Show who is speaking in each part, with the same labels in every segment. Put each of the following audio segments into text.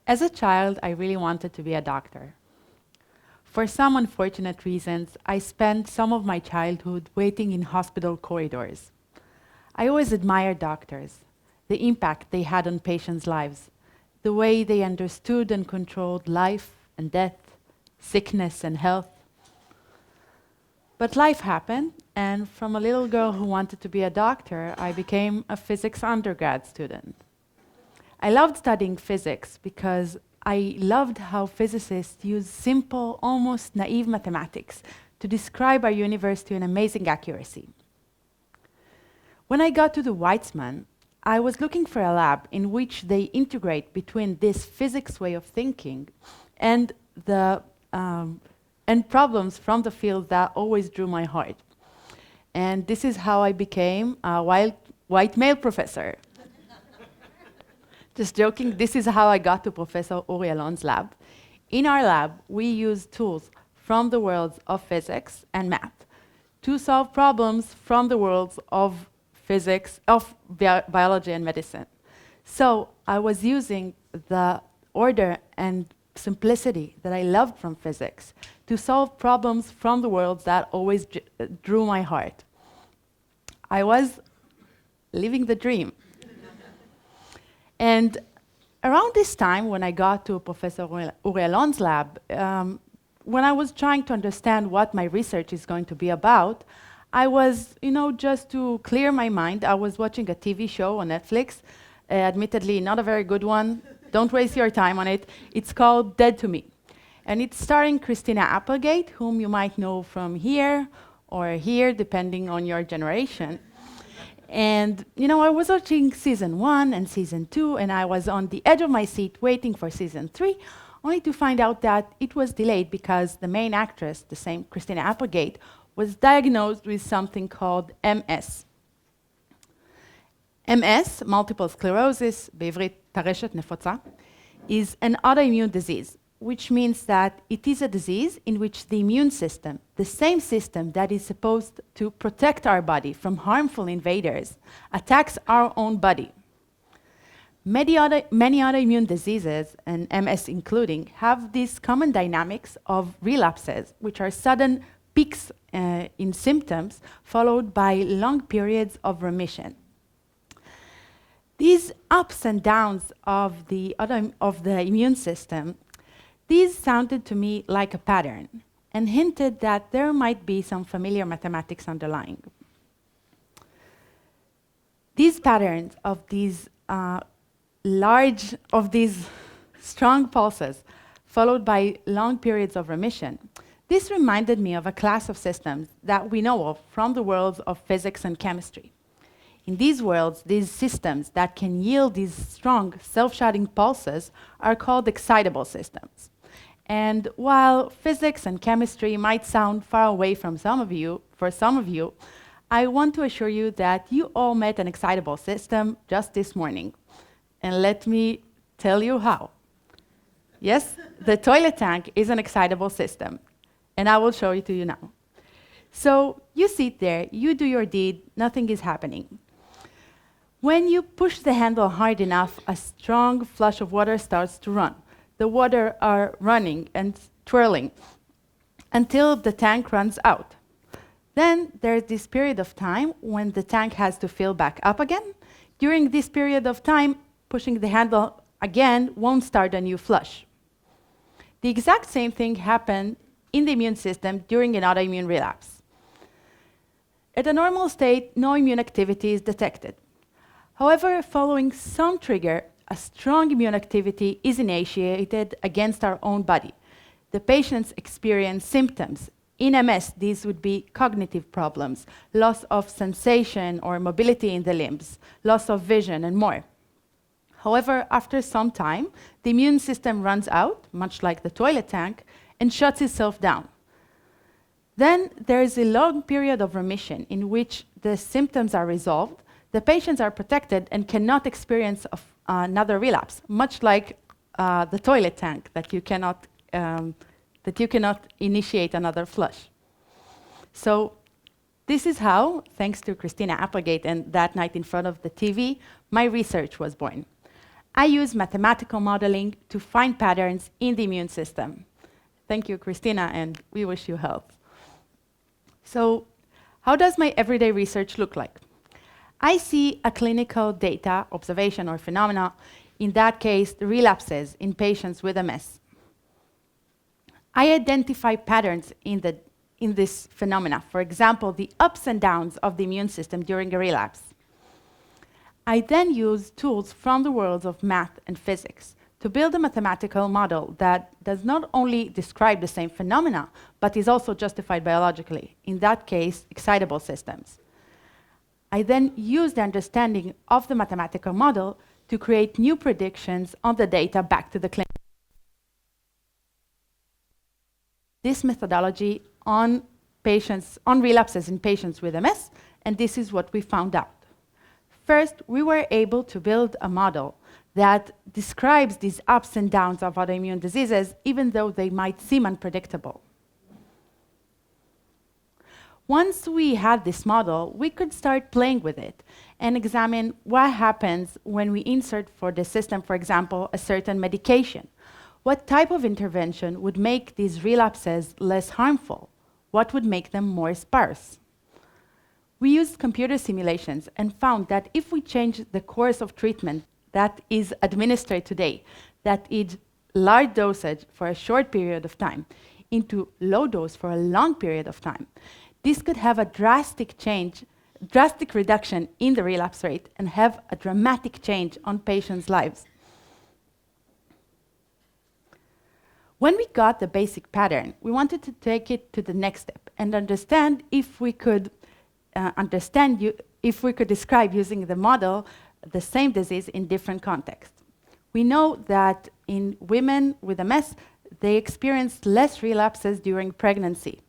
Speaker 1: As a child, I really wanted to be a doctor. For some unfortunate reasons, I spent some of my childhood waiting in hospital corridors. I always admired doctors, the impact they had on patients' lives, the way they understood and controlled life and death, sickness and health. But life happened, and from a little girl who wanted to be a doctor, I became a physics undergrad student. I loved studying physics because I loved how physicists use simple, almost naive mathematics to describe our universe to an amazing accuracy. When I got to the Weizmann, I was looking for a lab in which they integrate between this physics way of thinking and problems from the field that always drew my heart. And this is how I became a white male professor. Just joking, this is how I got to Professor Uri Alon's lab. In our lab, we use tools from the worlds of physics and math to solve problems from the worlds of physics, of biology and medicine. So I was using the order and simplicity that I loved from physics to solve problems from the worlds that always drew my heart. I was living the dream. And around this time, when I got to Professor Uri Alon's lab, when I was trying to understand what my research is going to be about, I was, just to clear my mind, I was watching a TV show on Netflix, admittedly not a very good one. Don't waste your time on it. It's called Dead to Me. And it's starring Christina Applegate, whom you might know from here or here, depending on your generation. And, I was watching season 1 and season 2, and I was on the edge of my seat waiting for season 3, only to find out that it was delayed because the main actress, the same Christina Applegate, was diagnosed with something called MS. MS, multiple sclerosis, בעברית טרשת נפוצה, is an autoimmune disease, which means that it is a disease in which the immune system, the same system that is supposed to protect our body from harmful invaders, attacks our own body. Many autoimmune diseases, and MS including, have these common dynamics of relapses, which are sudden peaks in symptoms followed by long periods of remission. These ups and downs of the immune system, these sounded to me like a pattern and hinted that there might be some familiar mathematics underlying. These patterns of these strong pulses followed by long periods of remission, this reminded me of a class of systems that we know of from the worlds of physics and chemistry. In these worlds, these systems that can yield these strong self-shutting pulses are called excitable systems. And while physics and chemistry might sound far away from for some of you, I want to assure you that you all met an excitable system just this morning. And let me tell you how. Yes, the toilet tank is an excitable system, and I will show it to you now. So you sit there, you do your deed, nothing is happening. When you push the handle hard enough, a strong flush of water starts to run. The water are running and twirling until the tank runs out. Then there's this period of time when the tank has to fill back up again. During this period of time, pushing the handle again won't start a new flush. The exact same thing happened in the immune system during an autoimmune relapse. At a normal state, no immune activity is detected. However, following some trigger, a strong immune activity is initiated against our own body. The patients experience symptoms. In MS, these would be cognitive problems, loss of sensation or mobility in the limbs, loss of vision, and more. However, after some time, the immune system runs out, much like the toilet tank, and shuts itself down. Then there is a long period of remission in which the symptoms are resolved, the patients are protected and cannot experience another relapse, much like the toilet tank that you cannot initiate another flush. So this is how, thanks to Christina Applegate and that night in front of the TV, my research was born. I use mathematical modeling to find patterns in the immune system. Thank you, Christina, and we wish you health. So, how does my everyday research look like? I see a clinical data, observation, or phenomena, in that case, the relapses in patients with MS. I identify patterns in this phenomena, for example, the ups and downs of the immune system during a relapse. I then use tools from the worlds of math and physics to build a mathematical model that does not only describe the same phenomena, but is also justified biologically, in that case, excitable systems. I then use the understanding of the mathematical model to create new predictions on the data back to the clinic. This methodology on relapses in patients with MS, and this is what we found out. First, we were able to build a model that describes these ups and downs of autoimmune diseases, even though they might seem unpredictable. Once we had this model, we could start playing with it and examine what happens when we insert for the system, for example, a certain medication. What type of intervention would make these relapses less harmful? What would make them more sparse? We used computer simulations and found that if we change the course of treatment that is administered today, that is large dosage for a short period of time, into low dose for a long period of time, this could have a drastic reduction in the relapse rate and have a dramatic change on patients' lives. When we got the basic pattern, we wanted to take it to the next step and understand if we could describe using the model the same disease in different contexts. We know that in women with MS, they experience less relapses during pregnancy.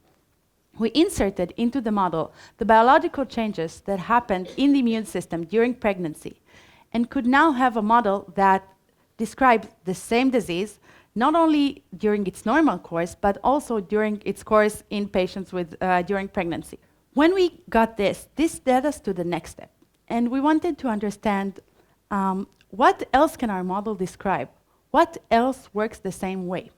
Speaker 1: We inserted into the model the biological changes that happened in the immune system during pregnancy and could now have a model that describes the same disease, not only during its normal course, but also during its course in patients during pregnancy. When we got this led us to the next step. And we wanted to understand what else can our model describe? What else works the same way?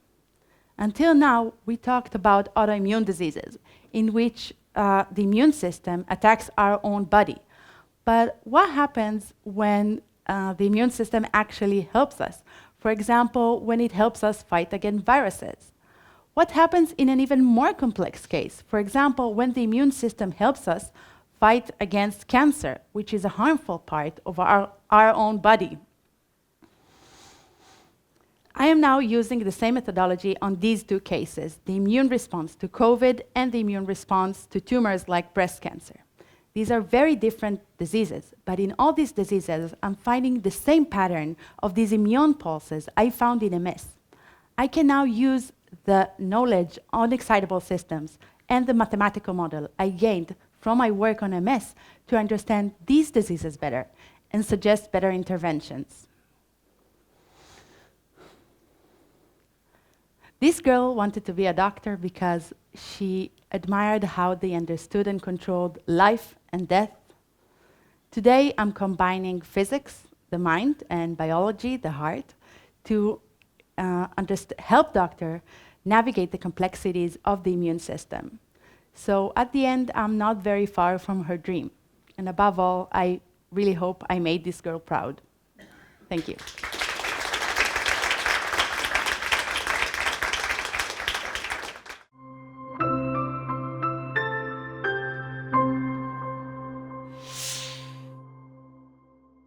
Speaker 1: Until now, we talked about autoimmune diseases in which the immune system attacks our own body. But what happens when the immune system actually helps us? For example, when it helps us fight against viruses. What happens in an even more complex case? For example, when the immune system helps us fight against cancer, which is a harmful part of our own body. I am now using the same methodology on these two cases, the immune response to COVID and the immune response to tumors like breast cancer. These are very different diseases, but in all these diseases, I'm finding the same pattern of these immune pulses I found in MS. I can now use the knowledge on excitable systems and the mathematical model I gained from my work on MS to understand these diseases better and suggest better interventions. This girl wanted to be a doctor because she admired how they understood and controlled life and death. Today, I'm combining physics, the mind, and biology, the heart, to help doctor navigate the complexities of the immune system. So at the end, I'm not very far from her dream. And above all, I really hope I made this girl proud. Thank you.